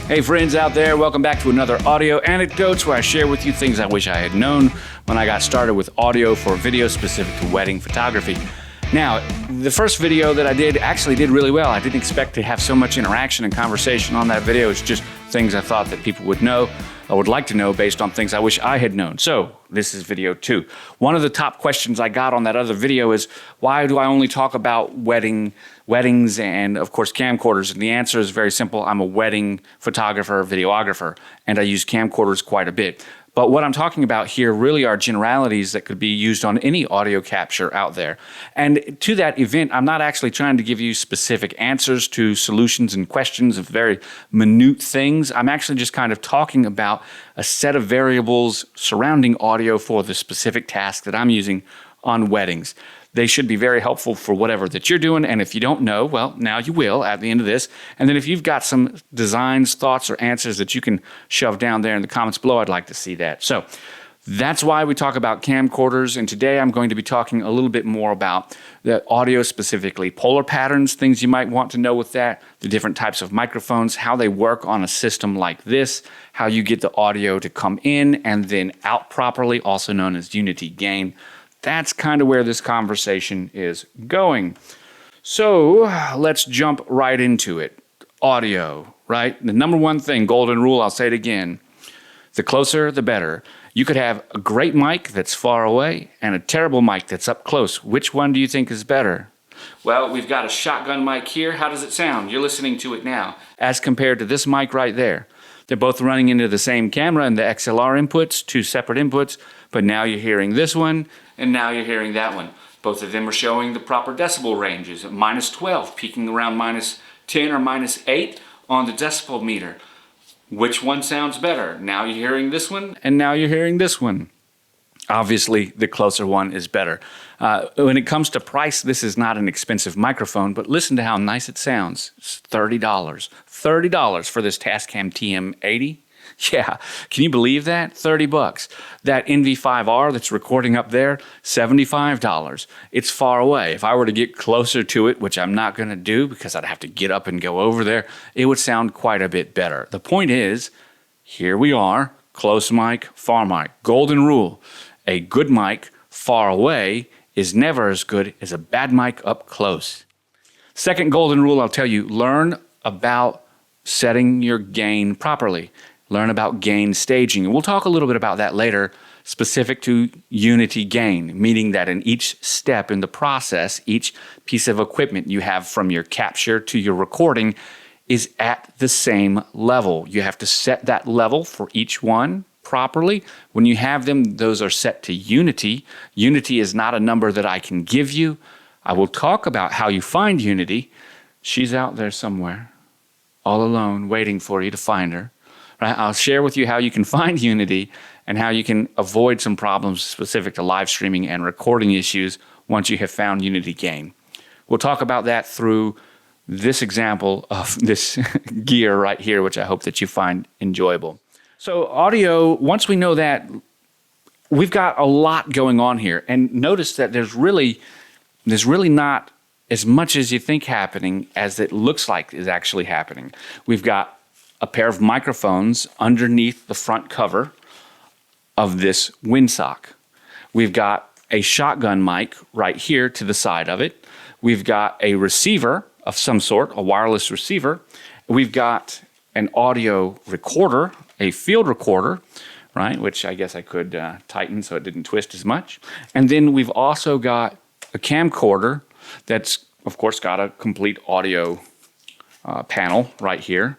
Hey friends out there, welcome back to another Audio Anecdotes where I share with you things I wish I had known when I got started with audio for video specific to wedding photography. Now, the first video that I did actually did really well. I didn't expect to have so much interaction and conversation on that video. It's just things I thought that people would know, I would like to know based on things I wish I had known. So this is video 2. One of the top questions I got on that other video is, why do I only talk about weddings and of course camcorders? And the answer is very simple. I'm a wedding photographer, videographer, and I use camcorders quite a bit. But what I'm talking about here really are generalities that could be used on any audio capture out there. And to that event, I'm not actually trying to give you specific answers to solutions and questions of very minute things. I'm actually just kind of talking about a set of variables surrounding audio for the specific task that I'm using on weddings. They should be very helpful for whatever that you're doing. And if you don't know, well, now you will at the end of this. And then if you've got some designs, thoughts, or answers that you can shove down there in the comments below, I'd like to see that. So that's why we talk about camcorders. And today I'm going to be talking a little bit more about the audio specifically, polar patterns, things you might want to know with that, the different types of microphones, how they work on a system like this, how you get the audio to come in and then out properly, also known as unity gain. That's kind of where this conversation is going. So let's jump right into it. Audio, right? The number one thing, golden rule, I'll say it again, the closer, the better. You could have a great mic that's far away and a terrible mic that's up close. Which one do you think is better? Well, we've got a shotgun mic here. How does it sound? You're listening to it now. As compared to this mic right there. They're both running into the same camera and the XLR inputs, two separate inputs, but now you're hearing this one and now you're hearing that one. Both of them are showing the proper decibel ranges at -12, peaking around -10 or -8 on the decibel meter. Which one sounds better? Now you're hearing this one and now you're hearing this one. Obviously, the closer one is better. When it comes to price, this is not an expensive microphone, but listen to how nice it sounds. It's $30. $30 for this Tascam TM80. Yeah, can you believe that? 30 bucks. That NV5R that's recording up there, $75. It's far away. If I were to get closer to it, which I'm not going to do because I'd have to get up and go over there, it would sound quite a bit better. The point is, here we are, close mic, far mic. Golden rule. A good mic far away is never as good as a bad mic up close. Second golden rule I'll tell you, learn about setting your gain properly. Learn about gain staging. And we'll talk a little bit about that later, specific to unity gain, meaning that in each step in the process, each piece of equipment you have from your capture to your recording is at the same level. You have to set that level for each one properly. When you have them, those are set to unity. Unity is not a number that I can give you. I will talk about how you find unity. She's out there somewhere, all alone, waiting for you to find her. Right? I'll share with you how you can find unity and how you can avoid some problems specific to live streaming and recording issues once you have found unity gain. We'll talk about that through this example of this gear right here, which I hope that you find enjoyable. So audio, once we know that, we've got a lot going on here. And notice that there's really not as much as you think happening as it looks like is actually happening. We've got a pair of microphones underneath the front cover of this windsock. We've got a shotgun mic right here to the side of it. We've got a receiver of some sort, a wireless receiver. We've got an audio recorder, a field recorder, right, which I guess I could tighten so it didn't twist as much. And then we've also got a camcorder that's, of course, got a complete audio panel right here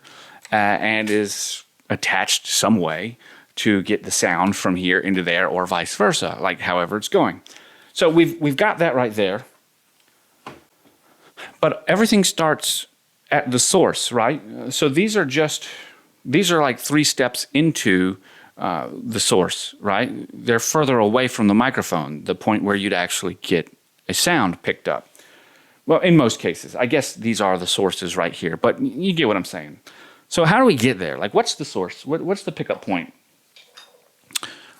and is attached some way to get the sound from here into there or vice versa, like however it's going. So we've got that right there. But everything starts at the source, right? So these are like 3 steps into the source, right? They're further away from the microphone, the point where you'd actually get a sound picked up. Well, in most cases, I guess these are the sources right here, but you get what I'm saying. So how do we get there? Like, what's the source? What's the pickup point?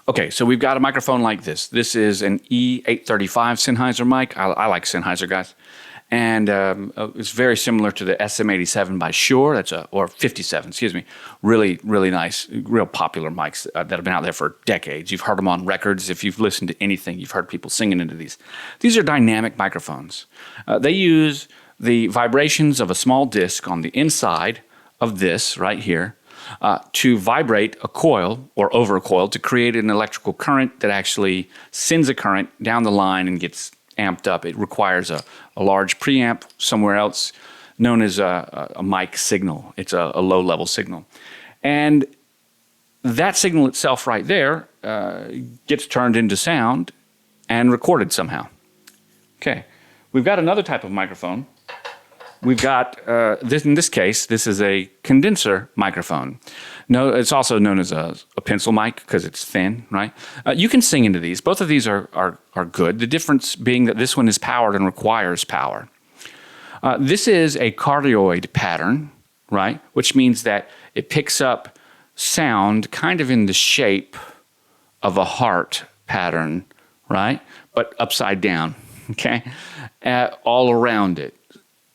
Okay, so we've got a microphone like this. This is an E835 Sennheiser mic. I like Sennheiser, guys. And it's very similar to the SM87 by Shure. Or 57, excuse me. Really, really nice, real popular mics that have been out there for decades. You've heard them on records. If you've listened to anything, you've heard people singing into these. These are dynamic microphones. They use the vibrations of a small disc on the inside of this right here to vibrate a coil or over a coil to create an electrical current that actually sends a current down the line and gets amped up. It requires a large preamp somewhere else known as a mic signal. It's a low-level signal. And that signal itself right there gets turned into sound and recorded somehow. Okay, we've got another type of microphone. We've got, in this case, this is a condenser microphone. No, it's also known as a pencil mic because it's thin, right? You can sing into these. Both of these are good. The difference being that this one is powered and requires power. This is a cardioid pattern, right? Which means that it picks up sound kind of in the shape of a heart pattern, right? But upside down, okay? All around it.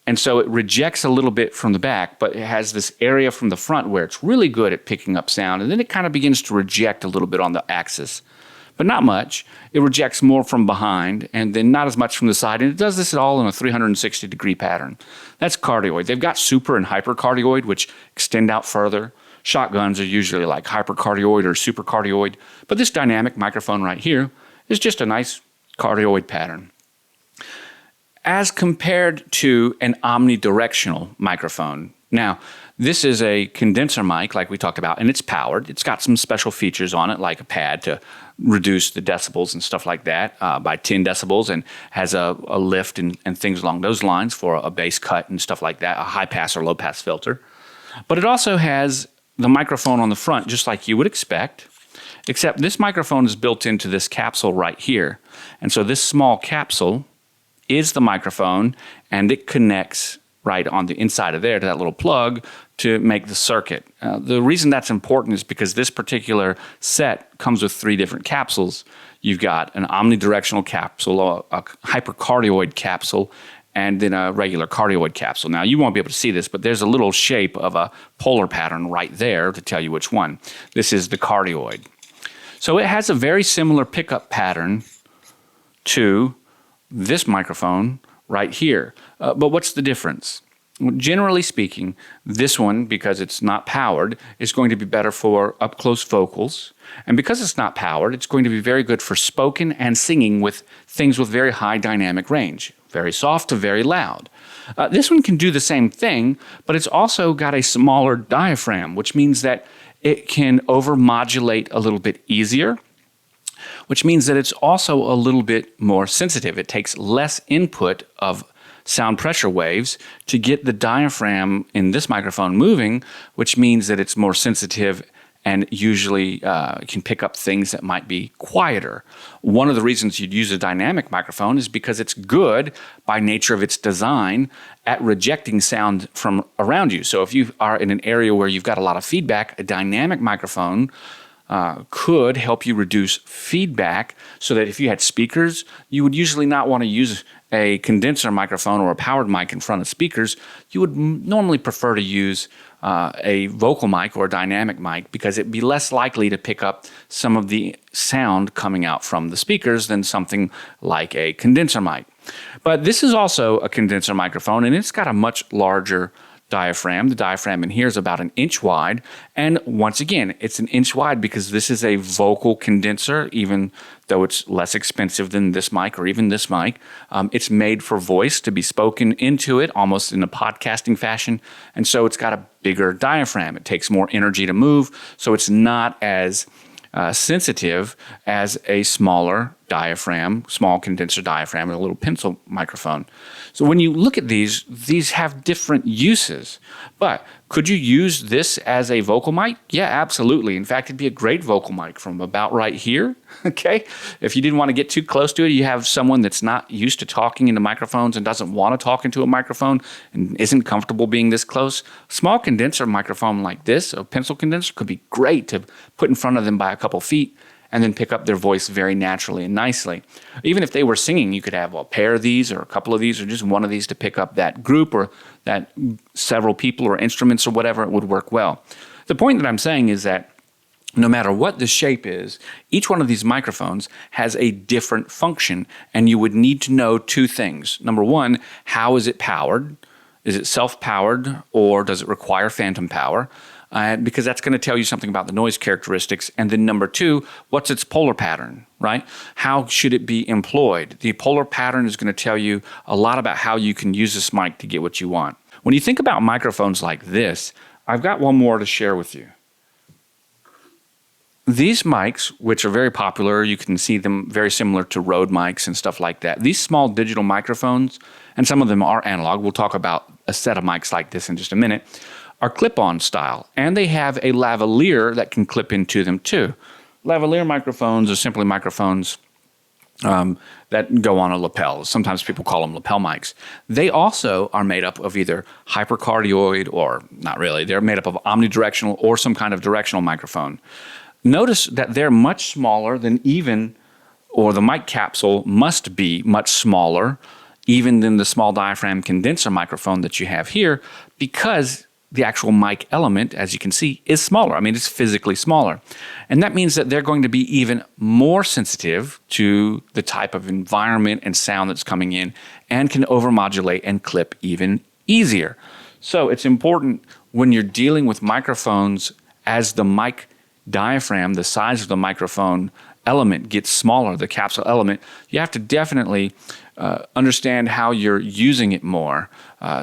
And so it rejects a little bit from the back, but it has this area from the front where it's really good at picking up sound, and then it kind of begins to reject a little bit on the axis. But not much. It rejects more from behind, and then not as much from the side, and it does this all in a 360-degree pattern. That's cardioid. They've got super and hypercardioid, which extend out further. Shotguns are usually like hypercardioid or supercardioid, but this dynamic microphone right here is just a nice cardioid pattern. As compared to an omnidirectional microphone. Now, this is a condenser mic like we talked about, and it's powered. It's got some special features on it, like a pad to reduce the decibels and stuff like that by 10 decibels, and has a lift and things along those lines for a bass cut and stuff like that, a high pass or low pass filter. But it also has the microphone on the front, just like you would expect, except this microphone is built into this capsule right here. And so this small capsule is the microphone, and it connects right on the inside of there to that little plug to make the circuit. The reason that's important is because this particular set comes with 3 different capsules. You've got an omnidirectional capsule, a hypercardioid capsule, and then a regular cardioid capsule. Now, you won't be able to see this, but there's a little shape of a polar pattern right there to tell you which one. This is the cardioid. So it has a very similar pickup pattern to this microphone right here. But what's the difference? Well, generally speaking, this one, because it's not powered, is going to be better for up-close vocals. And because it's not powered, it's going to be very good for spoken and singing with things with very high dynamic range, very soft to very loud. This one can do the same thing, but it's also got a smaller diaphragm, which means that it can over-modulate a little bit easier, which means that it's also a little bit more sensitive. It takes less input of sound pressure waves to get the diaphragm in this microphone moving, which means that it's more sensitive and usually can pick up things that might be quieter. One of the reasons you'd use a dynamic microphone is because it's good by nature of its design at rejecting sound from around you. So if you are in an area where you've got a lot of feedback, a dynamic microphone could help you reduce feedback so that if you had speakers, you would usually not want to use a condenser microphone or a powered mic in front of speakers. You would normally prefer to use a vocal mic or a dynamic mic because it'd be less likely to pick up some of the sound coming out from the speakers than something like a condenser mic. But this is also a condenser microphone, and it's got a much larger diaphragm. The diaphragm in here is about 1 inch wide. And once again, it's 1 inch wide because this is a vocal condenser, even though it's less expensive than this mic or even this mic. It's made for voice to be spoken into it almost in a podcasting fashion. And so it's got a bigger diaphragm. It takes more energy to move. So it's not as sensitive as a smaller diaphragm, small condenser diaphragm, and a little pencil microphone. So when you look at these have different uses. But could you use this as a vocal mic? Yeah, absolutely. In fact, it'd be a great vocal mic from about right here, okay? If you didn't want to get too close to it, you have someone that's not used to talking into microphones and doesn't want to talk into a microphone and isn't comfortable being this close. A small condenser microphone like this, a pencil condenser, could be great to put in front of them by a couple feet and then pick up their voice very naturally and nicely. Even if they were singing, you could have a pair of these or a couple of these or just one of these to pick up that group or that several people or instruments or whatever. It would work well. The point that I'm saying is that no matter what the shape is, each one of these microphones has a different function, and you would need to know two things. Number one, how is it powered? Is it self-powered, or does it require phantom power? Because that's going to tell you something about the noise characteristics. And then number two, what's its polar pattern, right? How should it be employed? The polar pattern is going to tell you a lot about how you can use this mic to get what you want. When you think about microphones like this, I've got one more to share with you. These mics, which are very popular, you can see them very similar to Rode mics and stuff like that. These small digital microphones, and some of them are analog, we'll talk about a set of mics like this in just a minute, are clip-on style, and they have a lavalier that can clip into them too. Lavalier microphones are simply microphones that go on a lapel. Sometimes people call them lapel mics. They also are made up of either hypercardioid or not really. They're made up of omnidirectional or some kind of directional microphone. Notice that they're much smaller than the mic capsule must be much smaller even than the small diaphragm condenser microphone that you have here, because the actual mic element, as you can see, is smaller. I mean, it's physically smaller. And that means that they're going to be even more sensitive to the type of environment and sound that's coming in and can overmodulate and clip even easier. So it's important when you're dealing with microphones as the mic diaphragm, the size of the microphone element gets smaller, the capsule element, you have to definitely understand how you're using it more,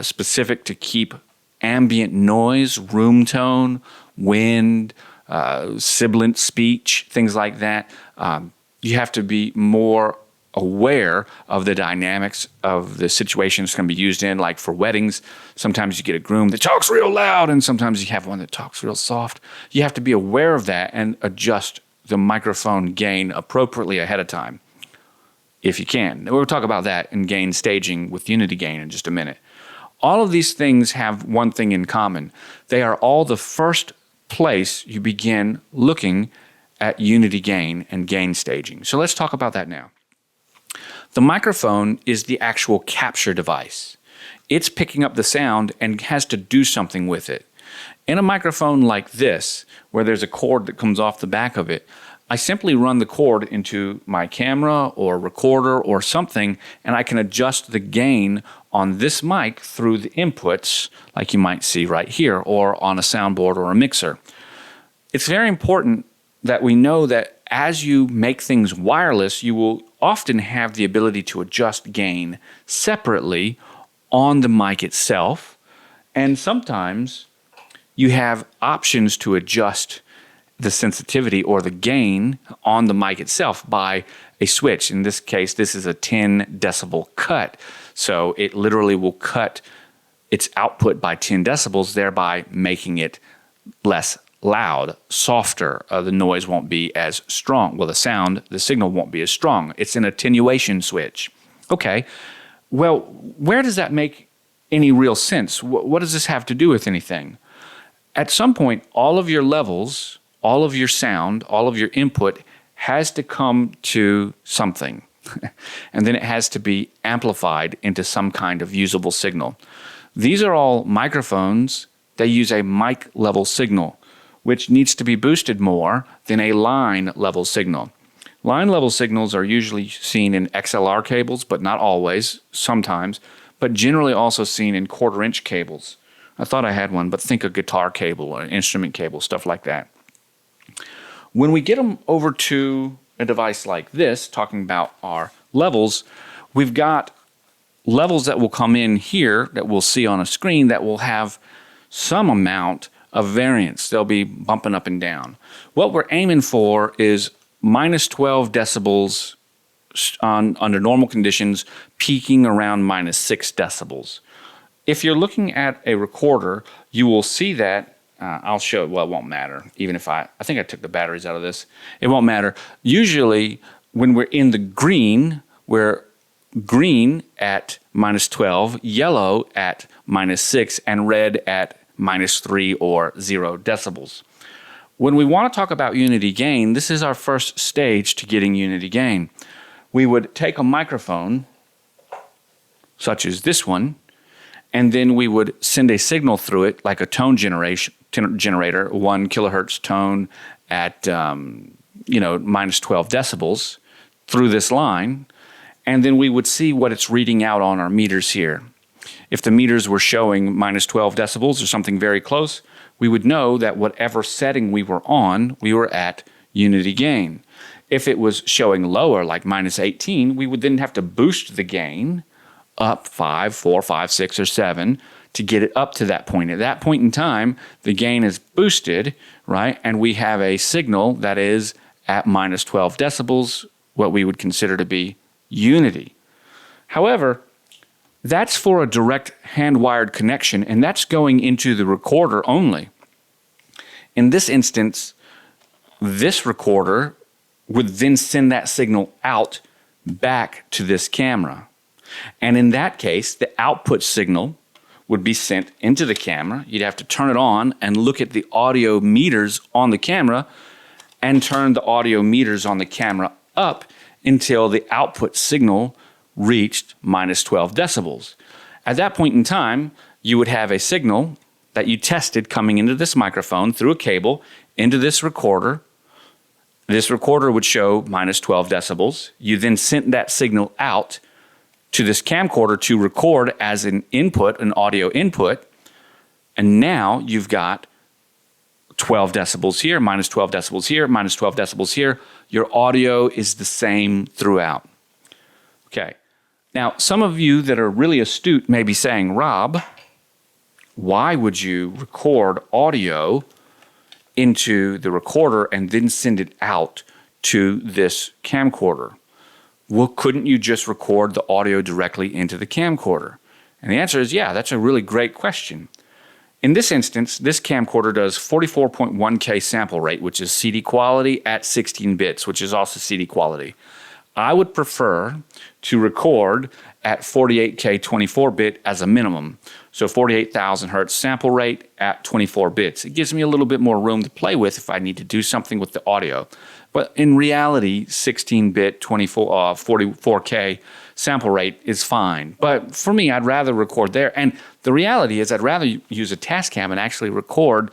specific to keep ambient noise, room tone, wind, sibilant speech, things like that. You have to be more aware of the dynamics of the situation it's going to be used in. Like for weddings, sometimes you get a groom that talks real loud and sometimes you have one that talks real soft. You have to be aware of that and adjust the microphone gain appropriately ahead of time, if you can. We'll talk about that in gain staging with unity gain in just a minute. All of these things have one thing in common. They are all the first place you begin looking at unity gain and gain staging. So let's talk about that now. The microphone is the actual capture device. It's picking up the sound and has to do something with it. In a microphone like this, where there's a cord that comes off the back of it, I simply run the cord into my camera or recorder or something, and I can adjust the gain on this mic through the inputs, like you might see right here, or on a soundboard or a mixer. It's very important that we know that as you make things wireless, you will often have the ability to adjust gain separately on the mic itself, and sometimes you have options to adjust the sensitivity or the gain on the mic itself by a switch. In this case, this is a 10 decibel cut, so it literally will cut its output by 10 decibels, thereby making it less loud, softer. The noise won't be as strong. Well, the signal won't be as strong. It's an attenuation switch. Okay, well, where does that make any real sense? What does this have to do with anything? At some point, all of your levels, all of your sound, all of your input has to come to something. And then it has to be amplified into some kind of usable signal. These are all microphones. They use a mic level signal, which needs to be boosted more than a line level signal. Line level signals are usually seen in XLR cables, but not always, sometimes, but generally also seen in 1/4 inch cables. I thought I had one, but think a guitar cable or an instrument cable, stuff like that. When we get them over to a device like this, talking about our levels, we've got levels that will come in here that we'll see on a screen that will have some amount of variance. They'll be bumping up and down. What we're aiming for is minus 12 decibels under normal conditions, peaking around minus 6 decibels. If you're looking at a recorder, you will see that. I'll show it. Well, it won't matter. Even if I think I took the batteries out of this. It won't matter. Usually, when we're in the green, we're green at minus 12, yellow at minus 6, and red at minus 3 or 0 decibels. When we want to talk about unity gain, this is our first stage to getting unity gain. We would take a microphone, such as this one, and then we would send a signal through it, like a tone generator, 1 kilohertz tone at minus 12 decibels through this line, and then we would see what it's reading out on our meters here. If the meters were showing minus 12 decibels or something very close, we would know that whatever setting we were on, we were at unity gain. If it was showing lower, like minus 18, we would then have to boost the gain up 5, 4, 5, 6, or 7 to get it up to that point. At that point in time, the gain is boosted, right? And we have a signal that is at minus 12 decibels, what we would consider to be unity. However, that's for a direct hand-wired connection, and that's going into the recorder only. In this instance, this recorder would then send that signal out back to this camera. And in that case, the output signal would be sent into the camera. You'd have to turn it on and look at the audio meters on the camera and turn the audio meters on the camera up until the output signal reached minus 12 decibels. At that point in time, you would have a signal that you tested coming into this microphone through a cable into this recorder. This recorder would show minus 12 decibels. You then sent that signal out to this camcorder to record as an input, an audio input, and now you've got 12 decibels here, minus 12 decibels here, minus 12 decibels here. Your audio is the same throughout. Okay. Now, some of you that are really astute may be saying, Rob, why would you record audio into the recorder and then send it out to this camcorder? Well, couldn't you just record the audio directly into the camcorder? And the answer is, yeah, that's a really great question. In this instance, this camcorder does 44.1K sample rate, which is CD quality at 16 bits, which is also CD quality. I would prefer to record at 48K 24-bit as a minimum. So 48,000 hertz sample rate at 24 bits. It gives me a little bit more room to play with if I need to do something with the audio. But in reality, 16-bit 44K sample rate is fine. But for me, I'd rather record there. And the reality is I'd rather use a Tascam and actually record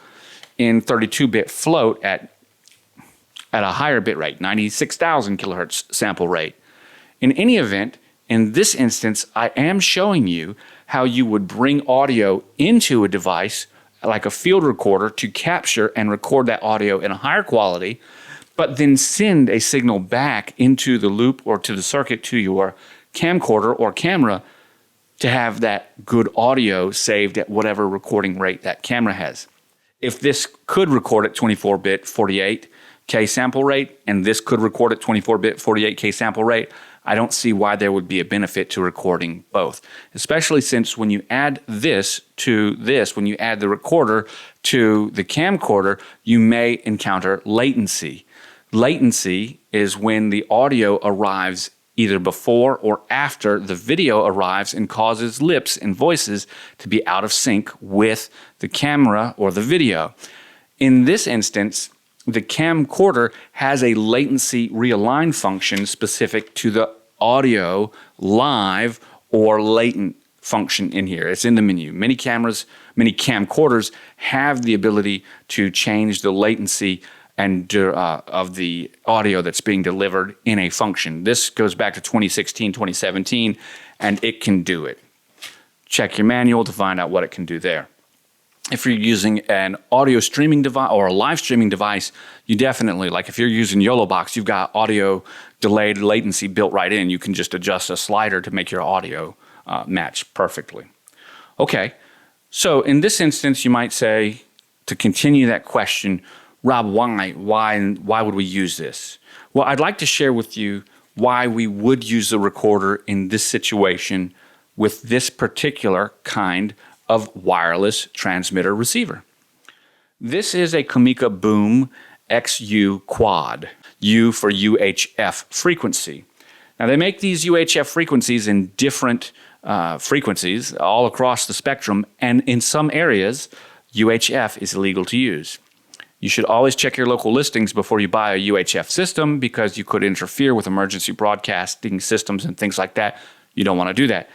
in 32-bit float at a higher bit rate, 96,000 kilohertz sample rate. In any event, in this instance, I am showing you how you would bring audio into a device like a field recorder to capture and record that audio in a higher quality, but then send a signal back into the loop or to the circuit to your camcorder or camera to have that good audio saved at whatever recording rate that camera has. If this could record at 24-bit 48K sample rate, and this could record at 24-bit 48K sample rate, I don't see why there would be a benefit to recording both, especially since when you add this to this, when you add the recorder to the camcorder, you may encounter latency. Latency is when the audio arrives either before or after the video arrives and causes lips and voices to be out of sync with the camera or the video. In this instance, the camcorder has a latency you function specific to the audio live or latent function in here. It's in the menu. Many camcorders have the ability to change the latency and of the audio that's being delivered in a function. This goes back to 2016, 2017, and it can do it. Check your manual to find out what it can do there. If you're using an audio streaming device or a live streaming device, you definitely, like if you're using YOLOBox, you've got audio delayed latency built right in. You can just adjust a slider to make your audio match perfectly. Okay, so in this instance, you might say, to continue that question, Rob, why would we use this? Well, I'd like to share with you why we would use the recorder in this situation with this particular kind of wireless transmitter receiver. This is a Comica Boom XU Quad, U for UHF frequency. Now they make these UHF frequencies in different frequencies all across the spectrum, and in some areas, UHF is illegal to use. You should always check your local listings before you buy a UHF system because you could interfere with emergency broadcasting systems and things like that. You don't want to do that.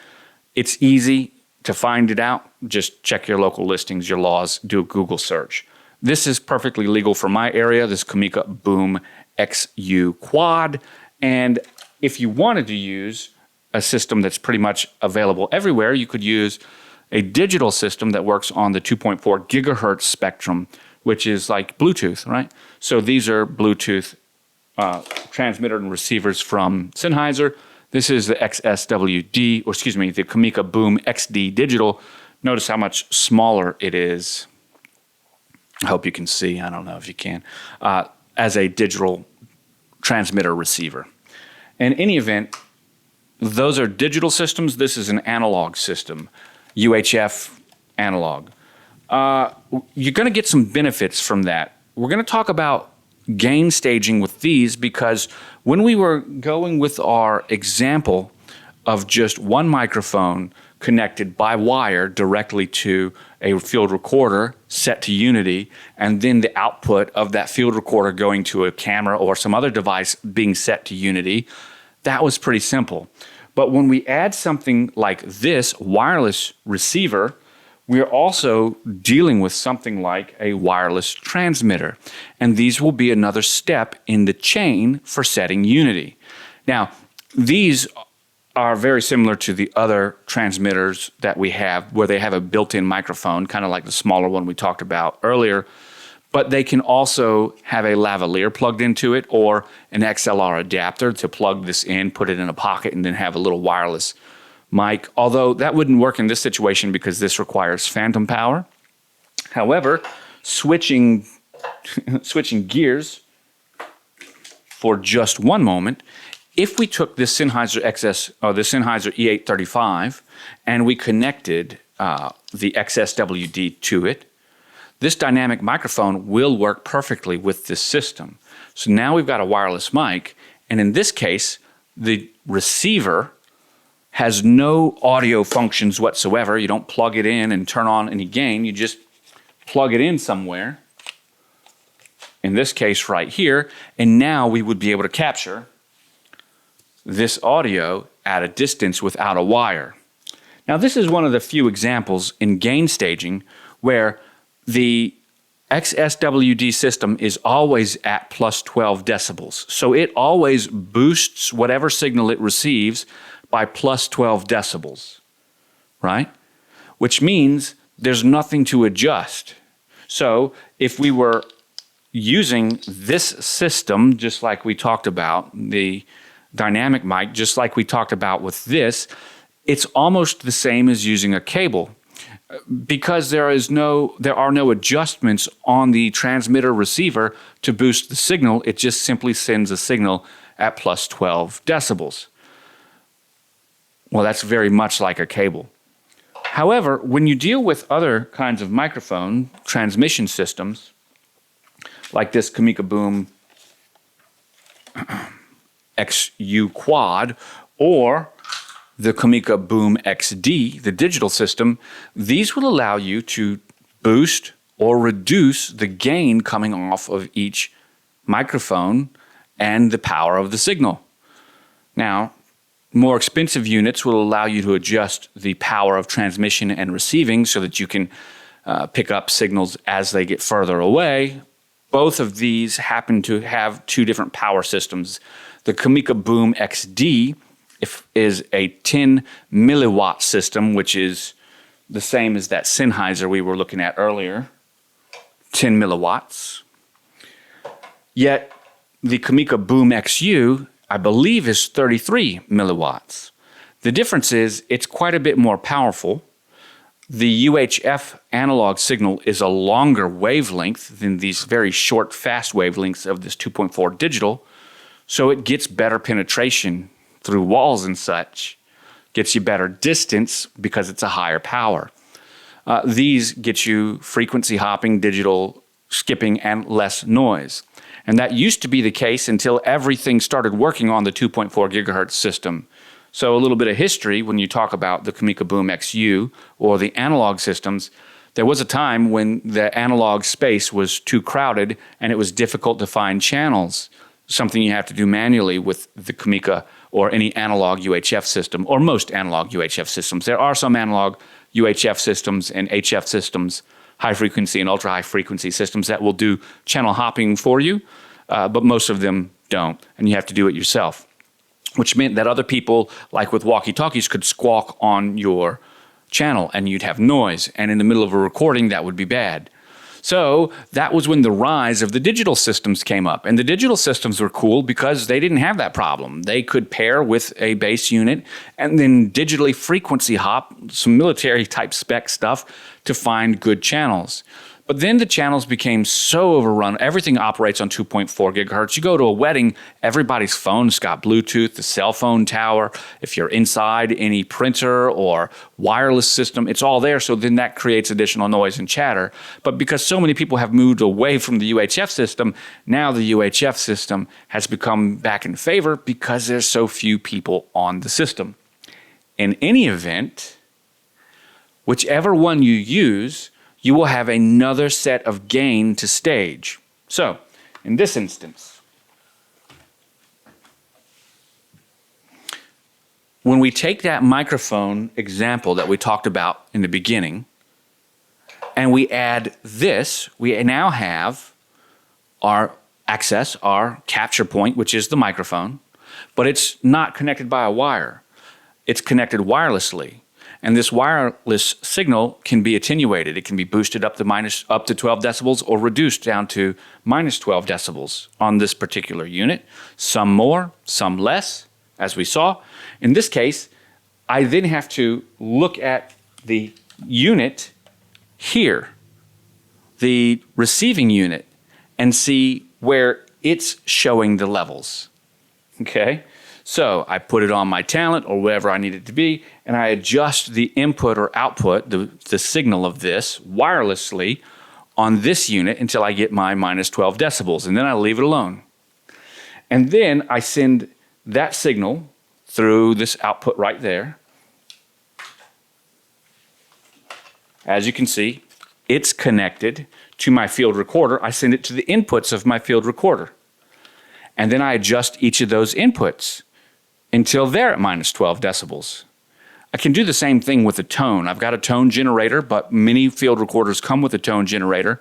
It's easy to find it out. Just check your local listings, your laws, do a Google search. This is perfectly legal for my area, this Camika Boom XU Quad. And if you wanted to use a system that's pretty much available everywhere, you could use a digital system that works on the 2.4 gigahertz spectrum, which is like Bluetooth, right? So these are Bluetooth transmitter and receivers from Sennheiser. This is the XSWD, or excuse me, the Camika Boom XD digital. Notice how much smaller it is. I hope you can see, I don't know if you can, as a digital transmitter receiver. In any event, those are digital systems. This is an analog system, UHF analog. You're going to get some benefits from that. We're going to talk about gain staging with these because when we were going with our example of just one microphone connected by wire directly to a field recorder set to unity, and then the output of that field recorder going to a camera or some other device being set to unity, that was pretty simple. But when we add something like this wireless receiver, we're also dealing with something like a wireless transmitter. And these will be another step in the chain for setting unity. Now, these are very similar to the other transmitters that we have where they have a built-in microphone, kind of like the smaller one we talked about earlier. But they can also have a lavalier plugged into it or an XLR adapter to plug this in, put it in a pocket, and then have a little wireless mic, although that wouldn't work in this situation because this requires phantom power. However, switching gears for just one moment, if we took this Sennheiser the Sennheiser E835 and we connected the XSWD to it, this dynamic microphone will work perfectly with this system. So now we've got a wireless mic, and in this case, the receiver has no audio functions whatsoever. You don't plug it in and turn on any gain. You just plug it in somewhere, in this case right here, and now we would be able to capture this audio at a distance without a wire. Now this is one of the few examples in gain staging where the XSWD system is always at plus 12 decibels. So it always boosts whatever signal it receives by plus 12 decibels, right? Which means there's nothing to adjust. So if we were using this system, just like we talked about, the dynamic mic, just like we talked about with this, it's almost the same as using a cable. Because there are no adjustments on the transmitter receiver to boost the signal, it just simply sends a signal at plus 12 decibels. Well, that's very much like a cable. However, when you deal with other kinds of microphone transmission systems, like this Camika Boom XU Quad or the Camika Boom XD, the digital system, these will allow you to boost or reduce the gain coming off of each microphone and the power of the signal. Now, more expensive units will allow you to adjust the power of transmission and receiving so that you can pick up signals as they get further away. Both of these happen to have two different power systems. The Camika Boom XD is a 10 milliwatt system, which is the same as that Sennheiser we were looking at earlier, 10 milliwatts. Yet the Camika Boom XU, I believe, is 33 milliwatts. The difference is it's quite a bit more powerful. The UHF analog signal is a longer wavelength than these very short, fast wavelengths of this 2.4 digital, so it gets better penetration through walls and such, gets you better distance because it's a higher power. These get you frequency hopping, digital skipping, and less noise. And that used to be the case until everything started working on the 2.4 gigahertz system. So a little bit of history when you talk about the Camika Boom XU or the analog systems, There was a time when the analog space was too crowded and it was difficult to find channels, something you have to do manually with the Kamika or any analog UHF system, or most analog UHF systems. There are some analog UHF systems and HF systems, high frequency and ultra high frequency systems, that will do channel hopping for you, but most of them don't, and you have to do it yourself, which meant that other people, like with walkie-talkies, could squawk on your channel and you'd have noise, and in the middle of a recording that would be bad. So that was when the rise of the digital systems came up, and the digital systems were cool because they didn't have that problem. They could pair with a base unit and then digitally frequency hop, some military type spec stuff, to find good channels. But then the channels became so overrun. Everything operates on 2.4 gigahertz. You go to a wedding, everybody's phone's got Bluetooth, the cell phone tower. If you're inside any printer or wireless system, it's all there. So then that creates additional noise and chatter. But because so many people have moved away from the UHF system, now the UHF system has become back in favor because there's so few people on the system. In any event, whichever one you use, you will have another set of gain to stage. So, in this instance, when we take that microphone example that we talked about in the beginning, and we add this, we now have our access, our capture point, which is the microphone, but it's not connected by a wire. It's connected wirelessly. And this wireless signal can be attenuated. It can be boosted up to 12 decibels or reduced down to minus 12 decibels on this particular unit. Some more, some less, as we saw. In this case, I then have to look at the unit here, the receiving unit, and see where it's showing the levels. Okay? So I put it on my talent or wherever I need it to be, and I adjust the input or output, the signal of this, wirelessly on this unit until I get my minus 12 decibels, and then I leave it alone. And then I send that signal through this output right there. As you can see, it's connected to my field recorder. I send it to the inputs of my field recorder. And then I adjust each of those inputs until they're at minus 12 decibels. I can do the same thing with a tone. I've got a tone generator, but many field recorders come with a tone generator.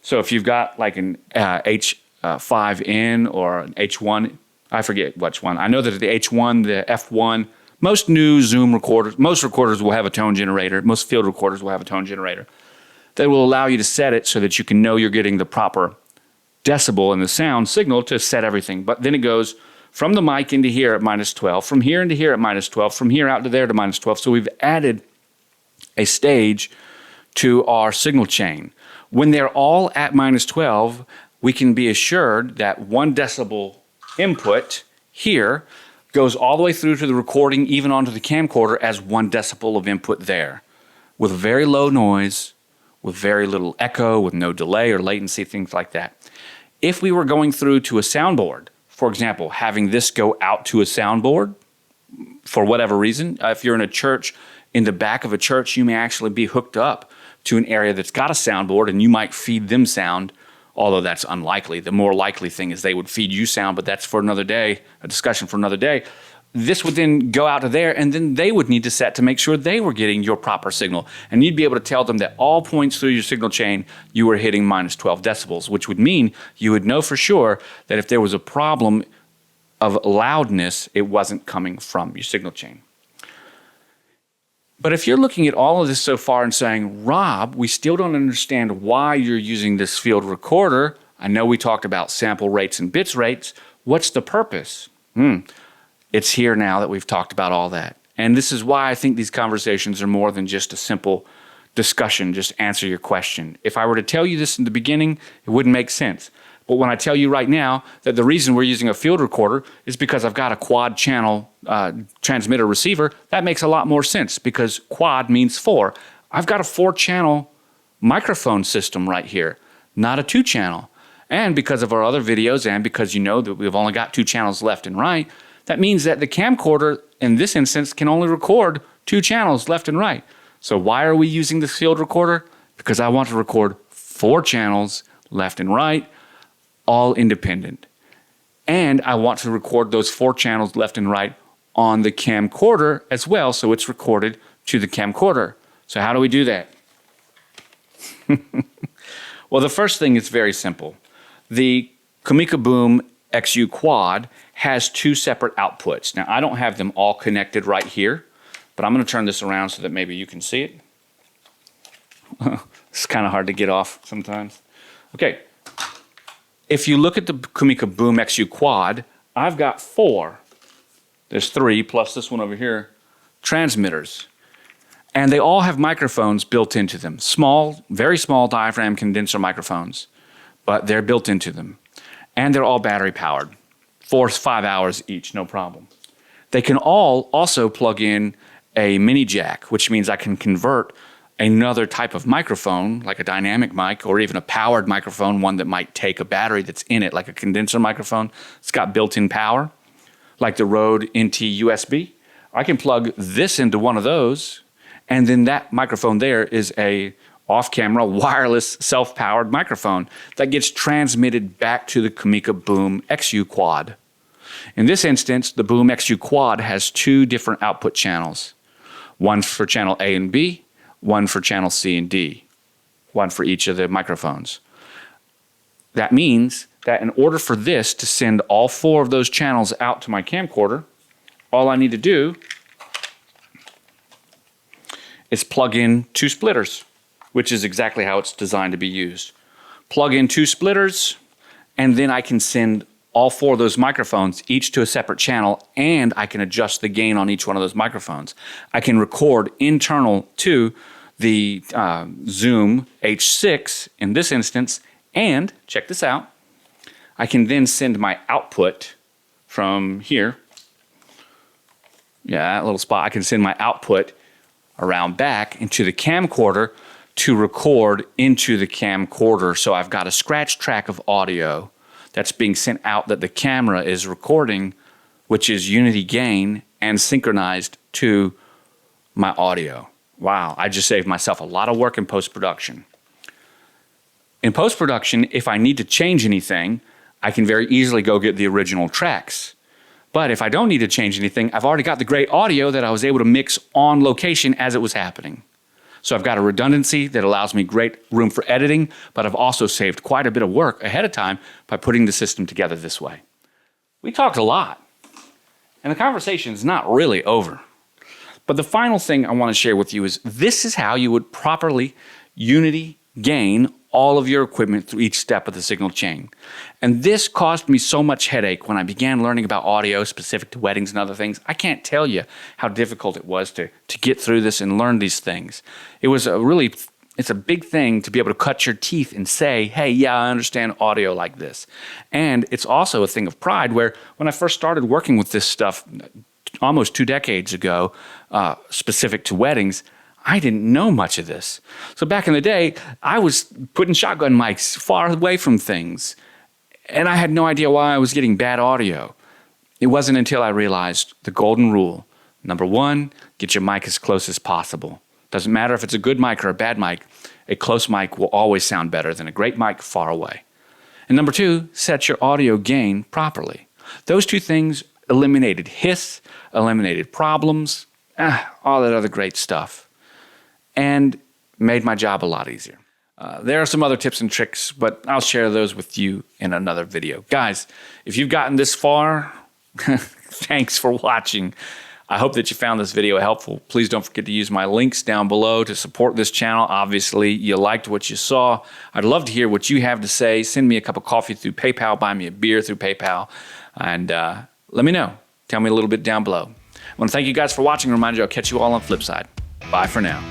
So if you've got like an H5N or an H1, I forget which one. I know that the H1, the F1, most new Zoom recorders, most recorders will have a tone generator. Most field recorders will have a tone generator. That will allow you to set it so that you can know you're getting the proper decibel in the sound signal to set everything. But then it goes from the mic into here at minus 12, from here into here at minus 12, from here out to there to minus 12. So we've added a stage to our signal chain. When they're all at minus 12, we can be assured that 1 decibel input here goes all the way through to the recording, even onto the camcorder, as 1 decibel of input there, with very low noise, with very little echo, with no delay or latency, things like that. If we were going through to a soundboard, for example, having this go out to a soundboard for whatever reason, if you're in a church, in the back of a church, you may actually be hooked up to an area that's got a soundboard and you might feed them sound, although that's unlikely. The more likely thing is they would feed you sound, but that's for another day, a discussion for another day. This would then go out to there, and then they would need to set to make sure they were getting your proper signal. And you'd be able to tell them that all points through your signal chain, you were hitting minus 12 decibels, which would mean you would know for sure that if there was a problem of loudness, it wasn't coming from your signal chain. But if you're looking at all of this so far and saying, Rob, we still don't understand why you're using this field recorder. I know we talked about sample rates and bits rates. What's the purpose? It's here now that we've talked about all that. And this is why I think these conversations are more than just a simple discussion, just answer your question. If I were to tell you this in the beginning, it wouldn't make sense. But when I tell you right now that the reason we're using a field recorder is because I've got a quad channel transmitter receiver, that makes a lot more sense because quad means 4. I've got a 4-channel microphone system right here, not a 2-channel. And because of our other videos and because you know that we've only got 2 channels left and right, that means that the camcorder, in this instance, can only record 2 channels left and right. So why are we using this field recorder? because I want to record 4 channels, left and right, all independent. And I want to record those 4 channels left and right on the camcorder as well, so it's recorded to the camcorder. So how do we do that? Well, the first thing is very simple. The Camicka Boom XU Quad has 2 separate outputs. Now, I don't have them all connected right here, but I'm going to turn this around so that maybe you can see it. It's kind of hard to get off sometimes. Okay. If you look at the Camicka Boom XU Quad, I've got 4. There's 3 plus this one over here, transmitters. And they all have microphones built into them. Small, very small diaphragm condenser microphones, but they're built into them. And they're all battery powered, 4 to 5 hours each, no problem. They can all also plug in a mini jack, which means I can convert another type of microphone, like a dynamic mic, or even a powered microphone, one that might take a battery that's in it, like a condenser microphone. It's got built-in power, like the Rode NT USB. I can plug this into one of those, and then that microphone there is a off-camera, wireless, self-powered microphone that gets transmitted back to the Camicka Boom XU Quad. In this instance, the Boom XU Quad has 2 different output channels. One for channel A and B, one for channel C and D, one for each of the microphones. That means that in order for this to send all 4 of those channels out to my camcorder, all I need to do is plug in 2 splitters, which is exactly how it's designed to be used. Plug in 2 splitters, and then I can send all 4 of those microphones each to a separate channel, and I can adjust the gain on each one of those microphones. I can record internal to the Zoom H6 in this instance, and check this out, I can then send my output from here. Yeah, that little spot, I can send my output around back into the camcorder to record into the camcorder. So I've got a scratch track of audio that's being sent out that the camera is recording, which is unity gain and synchronized to my audio. Wow, I just saved myself a lot of work in post-production. In post-production, if I need to change anything, I can very easily go get the original tracks. But if I don't need to change anything, I've already got the great audio that I was able to mix on location as it was happening. So I've got a redundancy that allows me great room for editing, but I've also saved quite a bit of work ahead of time by putting the system together this way. We talked a lot, and the conversation is not really over. But the final thing I want to share with you is this is how you would properly unity gain all of your equipment through each step of the signal chain. And this caused me so much headache when I began learning about audio specific to weddings and other things. I can't tell you how difficult it was to get through this and learn these things. It was it's a big thing to be able to cut your teeth and say, hey, yeah, I understand audio like this. And it's also a thing of pride where when I first started working with this stuff almost 2 decades ago, specific to weddings, I didn't know much of this. So back in the day, I was putting shotgun mics far away from things, and I had no idea why I was getting bad audio. It wasn't until I realized the golden rule. Number 1, get your mic as close as possible. Doesn't matter if it's a good mic or a bad mic, a close mic will always sound better than a great mic far away. And number 2, set your audio gain properly. Those 2 things eliminated hiss, eliminated problems, all that other great stuff, and made my job a lot easier. There are some other tips and tricks, but I'll share those with you in another video. Guys, if you've gotten this far, thanks for watching. I hope that you found this video helpful. Please don't forget to use my links down below to support this channel. Obviously, you liked what you saw. I'd love to hear what you have to say. Send me a cup of coffee through PayPal, buy me a beer through PayPal, and let me know. Tell me a little bit down below. I want to thank you guys for watching. Remind you, I'll catch you all on the flip side. Bye for now.